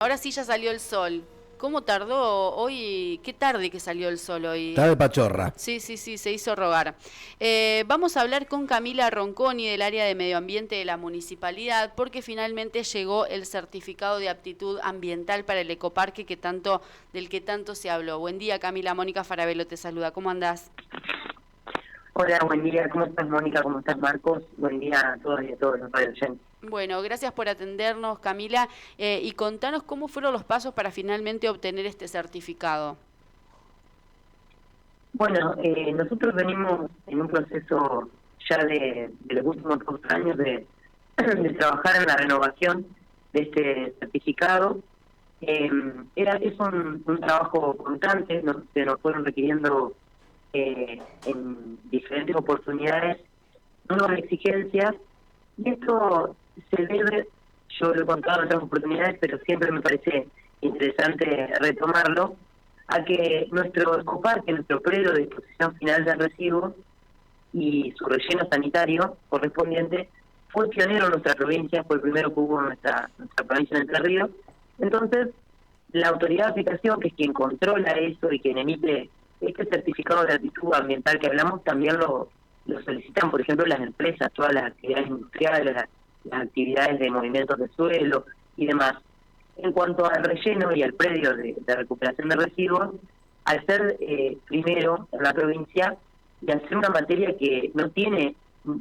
Ahora sí ya salió el sol. ¿Cómo tardó hoy? Qué tarde que salió el sol hoy. Está de pachorra. Sí, sí, sí, se hizo rogar. Vamos a hablar con Camila Ronconi del área de medio ambiente de la municipalidad porque finalmente llegó el certificado de aptitud ambiental para el ecoparque del que tanto se habló. Buen día, Camila. Mónica Farabelo te saluda. ¿Cómo andás? Hola, buen día. ¿Cómo estás, Mónica? ¿Cómo estás, Marcos? Buen día a todos y a todos los radioyentes. Bueno, gracias por atendernos, Camila, y contanos cómo fueron los pasos para finalmente obtener este certificado. Bueno, nosotros venimos en un proceso ya de los últimos 2 años de trabajar en la renovación de este certificado. Es un trabajo constante, se nos fueron requiriendo en diferentes oportunidades nuevas exigencias, y esto se debe, yo lo he contado en otras oportunidades, pero siempre me parece interesante retomarlo, a que nuestro ecoparque, nuestro predio de disposición final de residuos y su relleno sanitario correspondiente, fue pionero en nuestra provincia, fue el primero que hubo en nuestra provincia de Entre Ríos. Entonces, la autoridad de aplicación, que es quien controla eso y quien emite este certificado de aptitud ambiental que hablamos, también lo solicitan, por ejemplo, las empresas, todas las actividades industriales, las actividades de movimientos de suelo y demás. En cuanto al relleno y al predio de recuperación de residuos, al ser primero en la provincia y al ser una materia que no tiene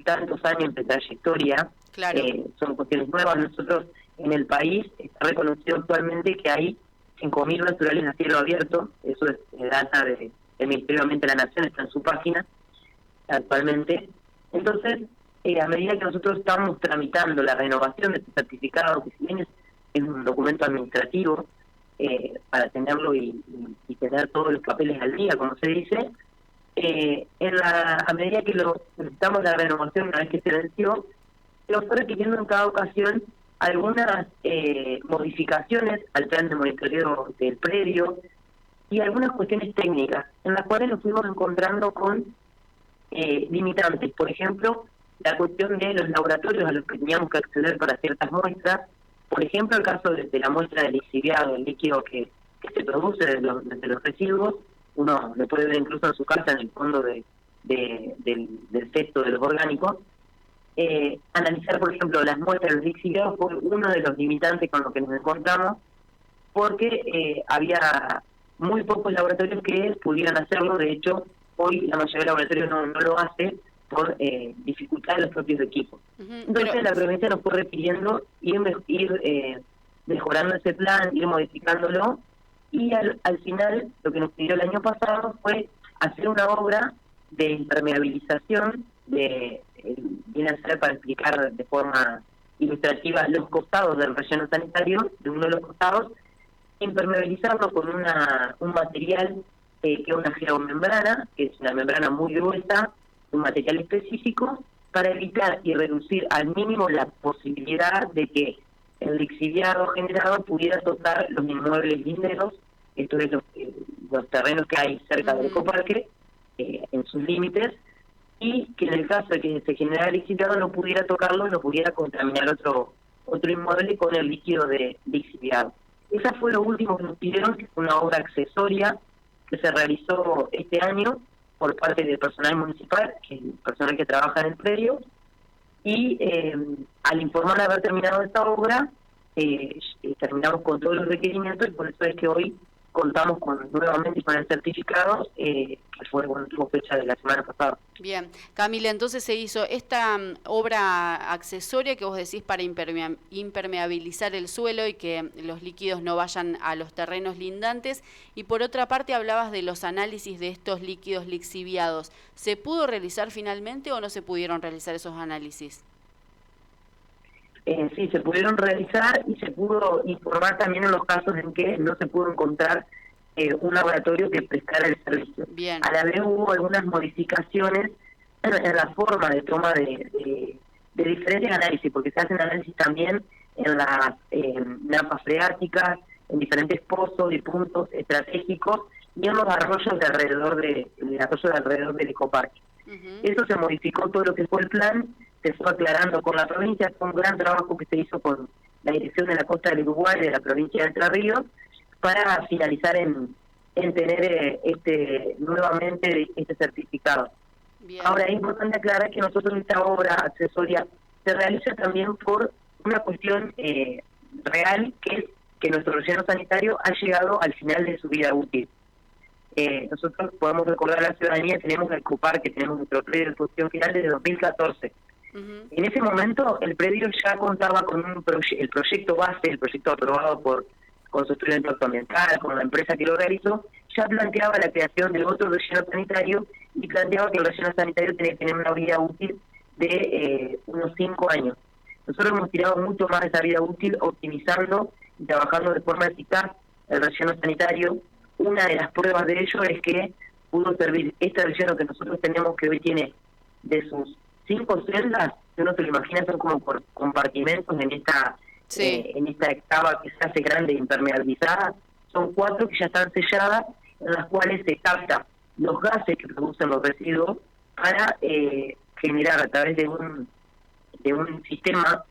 tantos años de trayectoria, Claro. son cuestiones nuevas. Nosotros en el país está reconocido actualmente que hay 5.000 basurales a cielo abierto, eso es data del Ministerio de Ambiente de la Nación, está en su página actualmente. Entonces, a medida que nosotros estamos tramitando la renovación de este certificado, que si bien es un documento administrativo para tenerlo y tener todos los papeles al día, como se dice, a medida que necesitamos la renovación una vez que se venció, se nos fue requiriendo en cada ocasión algunas modificaciones al plan de monitoreo del predio y algunas cuestiones técnicas, en las cuales nos fuimos encontrando con limitantes. Por ejemplo, la cuestión de los laboratorios a los que teníamos que acceder para ciertas muestras. Por ejemplo, el caso de la muestra del lixiviado, el líquido que se produce de los residuos, uno lo puede ver incluso en su casa, en el fondo del cesto de los orgánicos. Analizar, por ejemplo, las muestras de los lixiviados fue uno de los limitantes con los que nos encontramos, porque había muy pocos laboratorios que pudieran hacerlo. De hecho, hoy la mayoría de laboratorios no lo hace por dificultad de los propios equipos. Entonces la provincia nos fue requiriendo ir mejorando ese plan, ir modificándolo, y al final lo que nos pidió el año pasado fue hacer una obra de impermeabilización, viene a ser, para explicar de forma ilustrativa, los costados del relleno sanitario, de uno de los costados, impermeabilizarlo con un material que es una geomembrana, que es una membrana muy gruesa, un material específico, para evitar y reducir al mínimo la posibilidad de que el lixiviado generado pudiera tocar los inmuebles linderos, esto es los terrenos que hay cerca del ecoparque, en sus límites, y que en el caso de que se generara lixiviado no pudiera tocarlo, no pudiera contaminar otro inmueble con el líquido de lixiviado. Esa fue lo último que nos pidieron, que fue una obra accesoria que se realizó este año por parte del personal municipal, que es el personal que trabaja en el predio, y al informar de haber terminado esta obra, terminamos con todos los requerimientos, y por eso es que hoy contamos nuevamente con el certificado, que fue tuvo fecha de la semana pasada. Bien, Camila, entonces se hizo esta obra accesoria que vos decís para impermeabilizar el suelo y que los líquidos no vayan a los terrenos lindantes, y por otra parte hablabas de los análisis de estos líquidos lixiviados. ¿Se pudo realizar finalmente o no se pudieron realizar esos análisis? Sí, se pudieron realizar y se pudo informar también en los casos en que no se pudo encontrar un laboratorio que prestara el servicio. Bien. A la vez hubo algunas modificaciones en la forma de toma de diferentes análisis, porque se hacen análisis también en las napas freáticas, en diferentes pozos y puntos estratégicos y en los arroyos alrededor del ecoparque. Eso se modificó todo lo que fue el plan, se fue aclarando con la provincia. Fue un gran trabajo que se hizo con la dirección de la costa del Uruguay, de la provincia de Entre Ríos, para finalizar en tener nuevamente este certificado. Bien. Ahora, es importante aclarar que nosotros esta obra accesoria se realiza también por una cuestión real, que es que nuestro relleno sanitario ha llegado al final de su vida útil. Nosotros podemos recordar a la ciudadanía, tenemos el COPAR, que tenemos nuestro predio de exposición final desde 2014. En ese momento el predio ya contaba con el proyecto base, el proyecto aprobado con su estudio de impacto ambiental, con la empresa que lo realizó, ya planteaba la creación de otro relleno sanitario y planteaba que el relleno sanitario tenía que tener una vida útil de unos 5 años. Nosotros hemos tirado mucho más de esa vida útil, optimizando y trabajando de forma eficaz el relleno sanitario. Una de las pruebas de ello es que pudo servir este relleno que nosotros tenemos, que hoy tiene de sus 5 celdas, si uno se lo imagina, son como por compartimentos en esta cava que se hace grande e impermeabilizada. Son 4 que ya están selladas, en las cuales se capta los gases que producen los residuos para generar a través de un sistema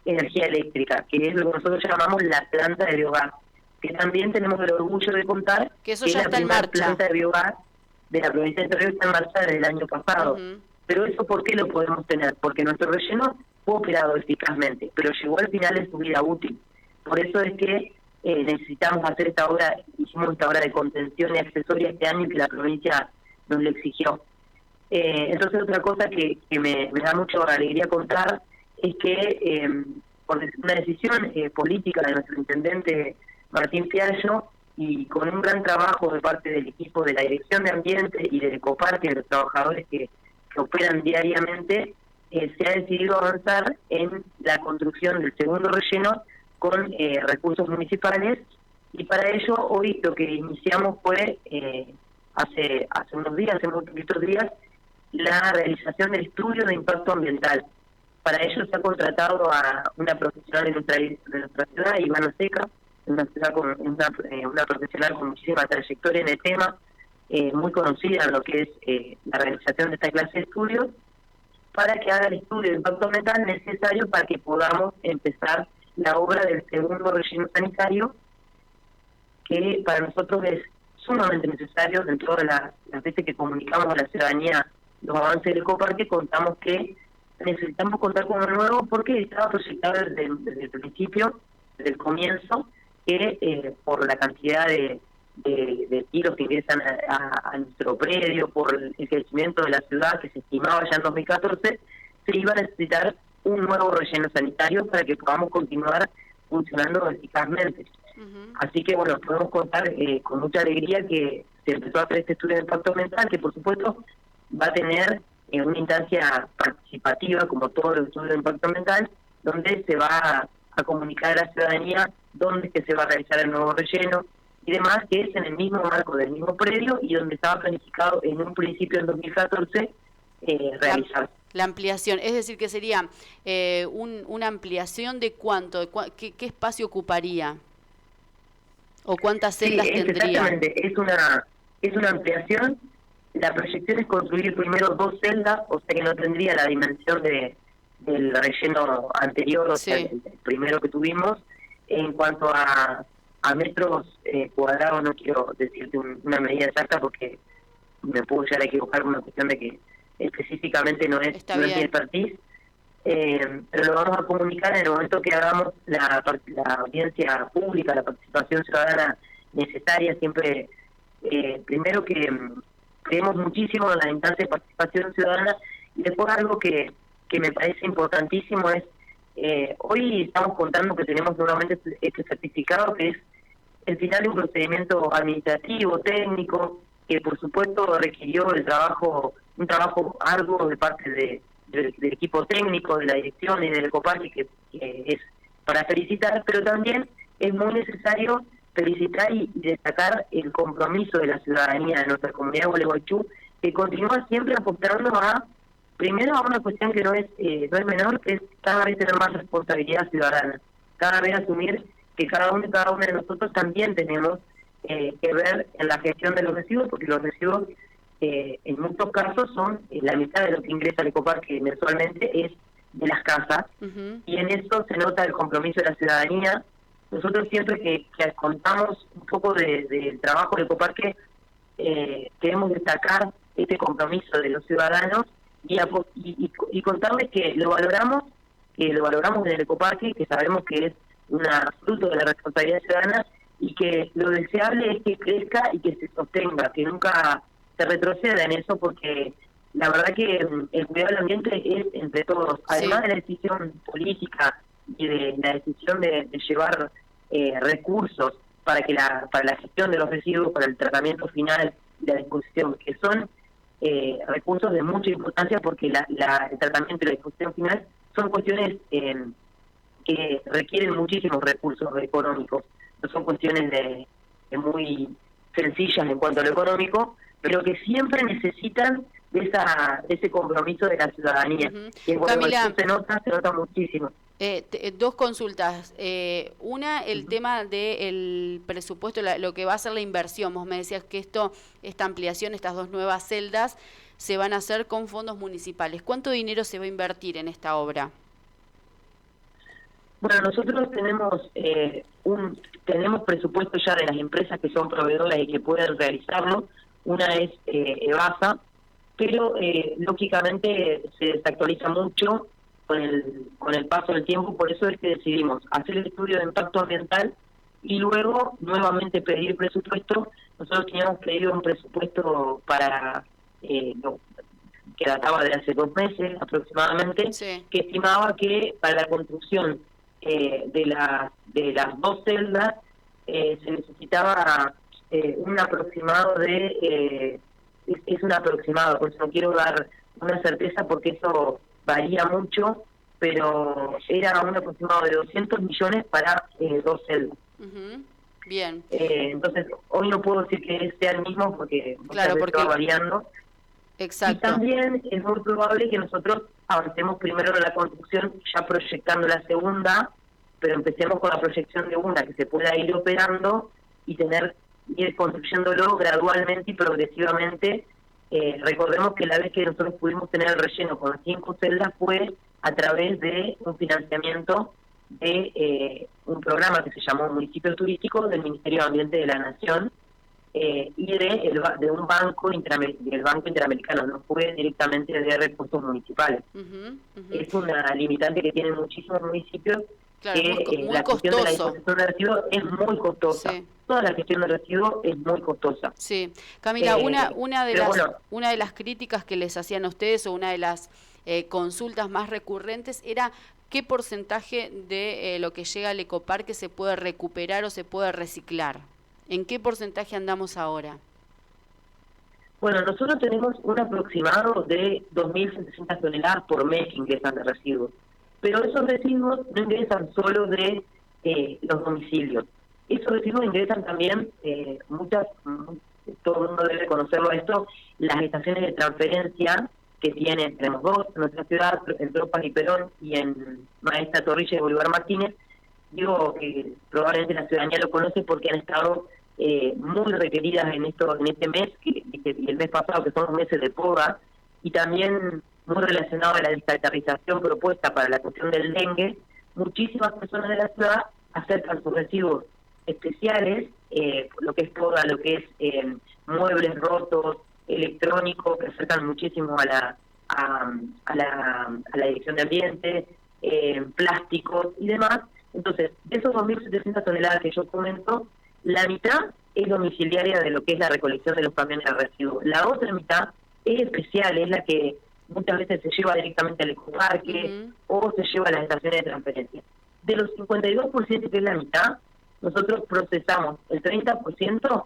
energía eléctrica, que es lo que nosotros llamamos la planta de biogás, que también tenemos el orgullo de contar que eso ya está en marcha. La planta de biogás de la provincia de Entre Ríos está en marcha desde el año pasado. Pero eso, ¿por qué lo podemos tener? Porque nuestro relleno fue operado eficazmente, pero llegó al final de su vida útil. Por eso es que necesitamos hacer esta obra, hicimos esta obra de contención y accesoria este año, que la provincia nos lo exigió. Entonces, otra cosa que me da mucha alegría contar es que por una decisión política de nuestro intendente Martín Fiallo, y con un gran trabajo de parte del equipo de la Dirección de Ambiente y del Ecoparque, de los trabajadores que operan diariamente, se ha decidido avanzar en la construcción del segundo relleno con recursos municipales, y para ello hoy lo que iniciamos fue, hace unos días, hace muy poquitos días, la realización del estudio de impacto ambiental. Para ello se ha contratado a una profesional de nuestra ciudad, Ivana Seca, una profesional con muchísima trayectoria en el tema, muy conocida en lo que es la realización de esta clase de estudios, para que haga el estudio de impacto ambiental necesario para que podamos empezar la obra del segundo relleno sanitario, que para nosotros es sumamente necesario. Dentro de las veces que comunicamos a la ciudadanía los avances del Ecoparque, contamos que necesitamos contar con uno nuevo, porque estaba proyectado desde el principio, desde el comienzo, que por la cantidad de tiros que ingresan a nuestro predio, por el crecimiento de la ciudad que se estimaba ya en 2014, se iba a necesitar un nuevo relleno sanitario para que podamos continuar funcionando eficazmente. Así que bueno, podemos contar con mucha alegría que se empezó a hacer este estudio de impacto ambiental, que por supuesto va a tener una instancia participativa, como todo el estudio de impacto ambiental, donde se va a comunicar a la ciudadanía dónde es que se va a realizar el nuevo relleno y demás, que es en el mismo marco del mismo predio y donde estaba planificado en un principio en 2014 realizar. La ampliación, es decir, que sería una ampliación de cuánto, qué espacio ocuparía o cuántas celdas tendría. Exactamente, es una ampliación. La proyección es construir primero 2 celdas, o sea que no tendría la dimensión del relleno anterior, o sea, el primero que tuvimos. En cuanto a metros cuadrados, no quiero decirte una medida exacta porque me puedo llegar a equivocar con una cuestión de que específicamente no es mi expertise, pero lo vamos a comunicar en el momento que hagamos la audiencia pública, la participación ciudadana necesaria. Siempre, primero que creemos muchísimo en la instancia de participación ciudadana, y después algo que me parece importantísimo es, hoy estamos contando que tenemos nuevamente este certificado, que es el final de un procedimiento administrativo, técnico, que por supuesto requirió un trabajo arduo de parte del equipo técnico, de la dirección y del Ecoparque, que es para felicitar, pero también es muy necesario felicitar y destacar el compromiso de la ciudadanía de nuestra comunidad de Gualeguaychú, que continúa siempre apostando primero a una cuestión que no es menor, que es cada vez tener más responsabilidad ciudadana, cada vez asumir que cada uno de nosotros también tenemos que ver en la gestión de los residuos, porque los residuos en muchos casos son la mitad de lo que ingresa al Ecoparque mensualmente, es de las casas, y en eso se nota el compromiso de la ciudadanía. Nosotros siempre que contamos un poco del trabajo de Ecoparque, queremos destacar este compromiso de los ciudadanos y contarles que lo valoramos en el Ecoparque, que sabemos que es una fruto de la responsabilidad ciudadana y que lo deseable es que crezca y que se sostenga, que nunca se retroceda en eso, porque la verdad que el cuidado del ambiente es entre todos, además de la decisión política y de la decisión de llevar recursos para la gestión de los residuos, para el tratamiento final y la disposición, que son recursos de mucha importancia, porque el tratamiento y la disposición final son cuestiones que requieren muchísimos recursos económicos, no son cuestiones de muy sencillas en cuanto a lo económico, pero que siempre necesitan de ese compromiso de la ciudadanía. Y cuando Camila, eso se nota muchísimo. Dos consultas. Una, el tema del presupuesto, lo que va a ser la inversión. Vos me decías que esta ampliación, estas 2 nuevas celdas, se van a hacer con fondos municipales. ¿Cuánto dinero se va a invertir en esta obra? Bueno, nosotros tenemos presupuesto ya de las empresas que son proveedoras y que pueden realizarlo. Una es Evasa, pero lógicamente se desactualiza mucho con el paso del tiempo, por eso es que decidimos hacer el estudio de impacto ambiental y luego nuevamente pedir presupuesto. Nosotros teníamos pedido un presupuesto que databa de hace 2 meses aproximadamente, que estimaba que para la construcción de las 2 celdas se necesitaba un aproximado es un aproximado, por eso no quiero dar una certeza porque eso varía mucho, pero era un aproximado de 200 millones para 2 celdas. Bien. Entonces, hoy no puedo decir que sea el mismo porque va variando. Exacto. Y también es muy probable que nosotros avancemos primero en la construcción, ya proyectando la segunda, pero empecemos con la proyección de una, que se pueda ir operando y ir construyéndolo gradualmente y progresivamente. Recordemos que la vez que nosotros pudimos tener el relleno con las 5 celdas fue a través de un financiamiento de un programa que se llamó Municipio Turístico del Ministerio de Ambiente de la Nación, y de un banco del Banco Interamericano, no fue directamente de recursos municipales. Es una limitante que tienen muchísimos municipios, claro, que muy la gestión de la costoso. disposición de residuos es muy costosa. Sí. Toda la gestión de residuos es muy costosa. Sí. Camila, una de las críticas que les hacían a ustedes, o una de las consultas más recurrentes, era qué porcentaje de lo que llega al Ecoparque se puede recuperar o se puede reciclar. ¿En qué porcentaje andamos ahora? Bueno, nosotros tenemos un aproximado de 2.700 toneladas por mes que ingresan de residuos. Pero esos residuos no ingresan solo de los domicilios. Esos residuos ingresan también todo el mundo debe conocerlo esto, las estaciones de transferencia que tenemos 2 en nuestra ciudad, en Tropas y Perón, y en Maestra Torrilla y Bolívar Martínez. Digo que probablemente la ciudadanía lo conoce porque han estado muy requeridas en este mes y el mes pasado, que son los meses de poda, y también muy relacionado a la descartarización propuesta para la cuestión del dengue. Muchísimas personas de la ciudad acercan sus residuos especiales, lo que es poda, lo que es muebles rotos, electrónicos, que acercan muchísimo a la dirección de ambiente, plásticos y demás. Entonces, de esos 2.700 toneladas que yo comento, la mitad es domiciliaria de lo que es la recolección de los camiones de residuos. La otra mitad es especial, es la que muchas veces se lleva directamente al ecoparque o se lleva a las estaciones de transferencia. De los 52%, que es la mitad, nosotros procesamos el 30%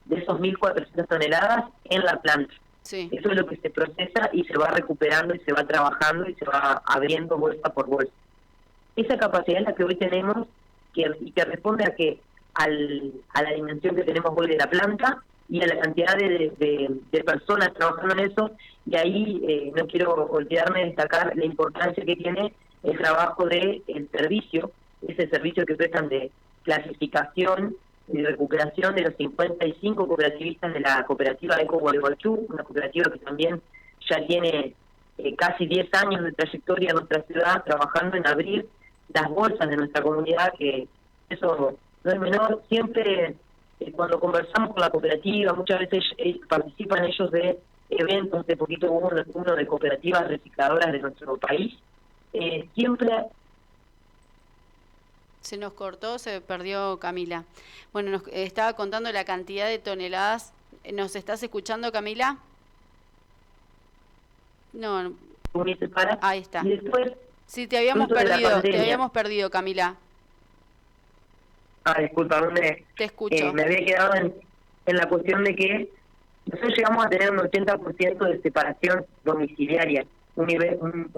de esos 1.400 toneladas en la planta. Sí. Eso es lo que se procesa y se va recuperando y se va trabajando y se va abriendo bolsa por bolsa. Esa capacidad es la que hoy tenemos y que responde a la dimensión que tenemos hoy de la planta y a la cantidad de personas trabajando en eso. Y ahí no quiero olvidarme de destacar la importancia que tiene el trabajo del servicio, ese servicio que prestan de clasificación y recuperación de los 55 cooperativistas de la cooperativa Eco Gualeguaychú, una cooperativa que también ya tiene casi 10 años de trayectoria en nuestra ciudad trabajando en abrir las bolsas de nuestra comunidad, que eso no es menor. Siempre cuando conversamos con la cooperativa, muchas veces participan ellos de eventos, de poquito hubo uno de cooperativas recicladoras de nuestro país, siempre... Se nos cortó, se perdió Camila. Bueno, nos estaba contando la cantidad de toneladas. ¿Nos estás escuchando, Camila? No. Ahí está. Y después, sí, te habíamos perdido, Camila. Disculpa, te escucho. Me había quedado en la cuestión de que nosotros llegamos a tener un 80% de separación domiciliaria, un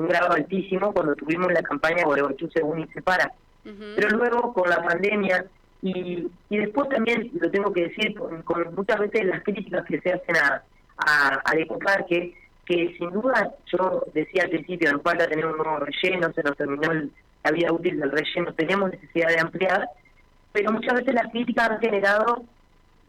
grado altísimo cuando tuvimos la campaña Gualeguaychú Según y Separa. Pero luego con la pandemia y después también lo tengo que decir con muchas veces las críticas que se hacen al ecoparque, que sin duda yo decía al principio, nos falta tener un nuevo relleno, se nos terminó la vida útil del relleno, tenemos necesidad de ampliar, pero muchas veces las críticas han generado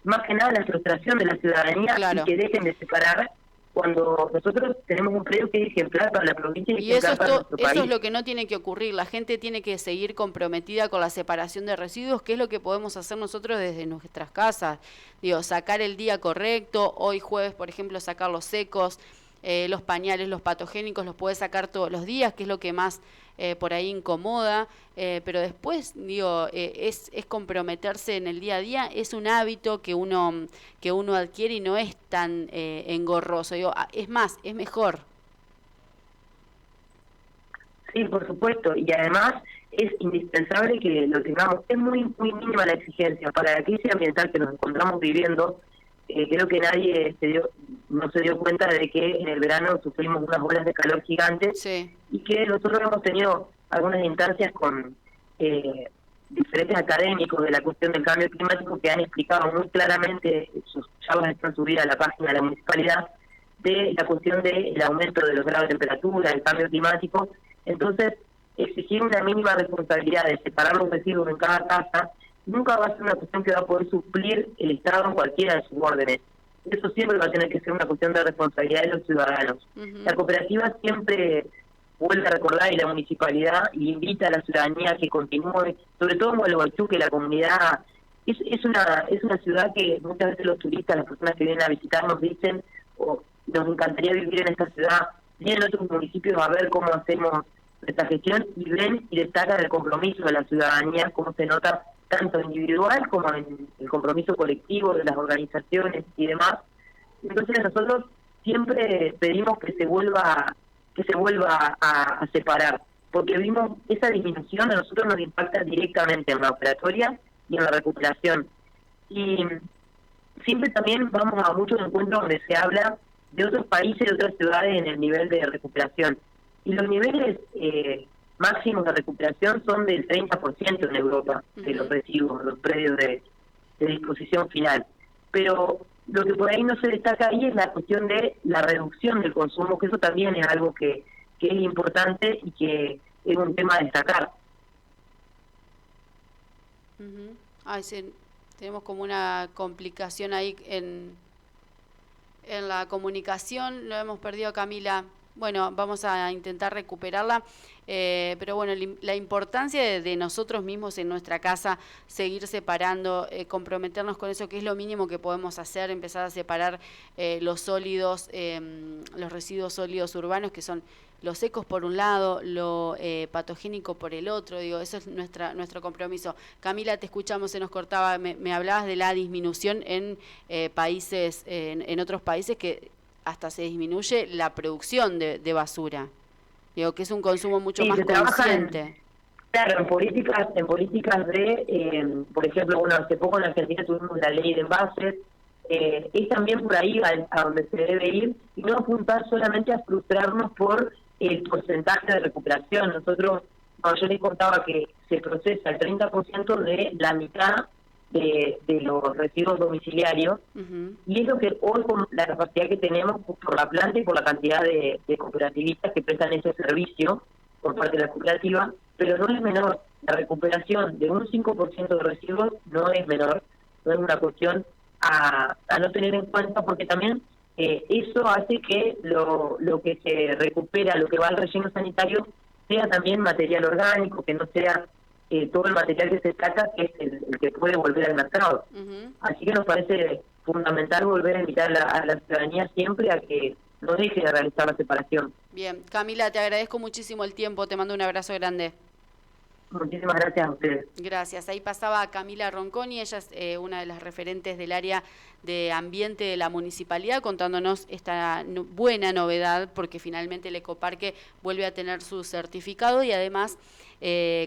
más que nada la frustración de la ciudadanía, claro, y que dejen de separar cuando nosotros tenemos un predio que es ejemplar para la provincia y ejemplar para nuestro país. Eso es lo que no tiene que ocurrir. La gente tiene que seguir comprometida con la separación de residuos, que es lo que podemos hacer nosotros desde nuestras casas. Digo, sacar el día correcto, hoy jueves, por ejemplo, sacar los secos, los pañales, los patogénicos, los puedes sacar todos los días, que es lo que más por ahí incomoda, pero después, digo, es comprometerse en el día a día, es un hábito que uno adquiere y no es tan engorroso, digo, es más, es mejor. Sí, por supuesto, y además es indispensable que lo tengamos, es muy mínima la exigencia para la crisis ambiental que nos encontramos viviendo. Creo que nadie no se dio cuenta de que en el verano sufrimos unas olas de calor gigantes, sí, y que nosotros hemos tenido algunas instancias con diferentes académicos de la cuestión del cambio climático que han explicado muy claramente, ya van a estar subidas a la página de la municipalidad, de la cuestión del aumento de los grados de temperatura, el cambio climático. Entonces, exigir una mínima responsabilidad de separar los residuos en cada casa nunca va a ser una cuestión que va a poder suplir el Estado en cualquiera de sus órdenes. Eso siempre va a tener que ser una cuestión de responsabilidad de los ciudadanos. La cooperativa siempre vuelve a recordar, y la municipalidad, y invita a la ciudadanía a que continúe, sobre todo en Gualeguaychú, que la comunidad es una ciudad que muchas veces los turistas, las personas que vienen a visitarnos dicen, nos encantaría vivir en esta ciudad, vienen otros municipios a ver cómo hacemos esta gestión y ven y destacan el compromiso de la ciudadanía, cómo se nota tanto individual como en el compromiso colectivo de las organizaciones y demás. Entonces nosotros siempre pedimos que se vuelva a separar, porque vimos esa disminución, a nosotros nos impacta directamente en la operatoria y en la recuperación. Y siempre también vamos a muchos encuentros donde se habla de otros países, de otras ciudades en el nivel de recuperación. Y los niveles máximos de recuperación son del 30% en Europa, de los residuos, los predios de disposición final. Pero lo que por ahí no se destaca ahí es la cuestión de la reducción del consumo, que eso también es algo que es importante y que es un tema a destacar. Sí, tenemos como una complicación ahí en la comunicación, lo hemos perdido a Camila. Bueno, vamos a intentar recuperarla, pero bueno, la importancia de nosotros mismos en nuestra casa, seguir separando, comprometernos con eso, que es lo mínimo que podemos hacer, empezar a separar los sólidos, los residuos sólidos urbanos, que son los secos por un lado, lo patogénico por el otro, digo, eso es nuestro compromiso. Camila, te escuchamos, se nos cortaba, me hablabas de la disminución en países, en otros países que hasta se disminuye la producción de basura. Digo, que es un consumo mucho más consciente. Claro, en políticas de, por ejemplo, bueno, hace poco en Argentina tuvimos la ley de envases, es también por ahí a donde se debe ir, y no apuntar solamente a frustrarnos por el porcentaje de recuperación. Nosotros, cuando yo les contaba que se procesa el 30% de la mitad de los residuos domiciliarios, y es lo que hoy, con la capacidad que tenemos por la planta y por la cantidad de cooperativistas que prestan ese servicio por parte de la cooperativa, pero no es menor. La recuperación de un 5% de residuos no es menor, no es una cuestión a no tener en cuenta, porque también eso hace que lo que se recupera, lo que va al relleno sanitario, sea también material orgánico, que no sea todo el material que se saca, que es el que puede volver al mercado. Así que nos parece fundamental volver a invitar a la ciudadanía siempre a que no deje de realizar la separación. Bien, Camila, te agradezco muchísimo el tiempo, te mando un abrazo grande. Muchísimas gracias a ustedes. Gracias. Ahí pasaba Camila Ronconi, ella es una de las referentes del área de ambiente de la municipalidad, contándonos esta buena novedad, porque finalmente el ecoparque vuelve a tener su certificado y además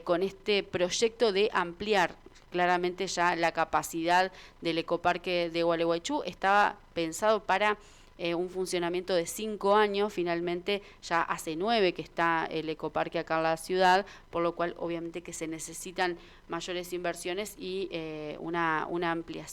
con este proyecto de ampliar claramente ya la capacidad del ecoparque de Gualeguaychú, estaba pensado para un funcionamiento de 5 años, finalmente ya hace 9 que está el ecoparque acá en la ciudad, por lo cual obviamente que se necesitan mayores inversiones y una ampliación.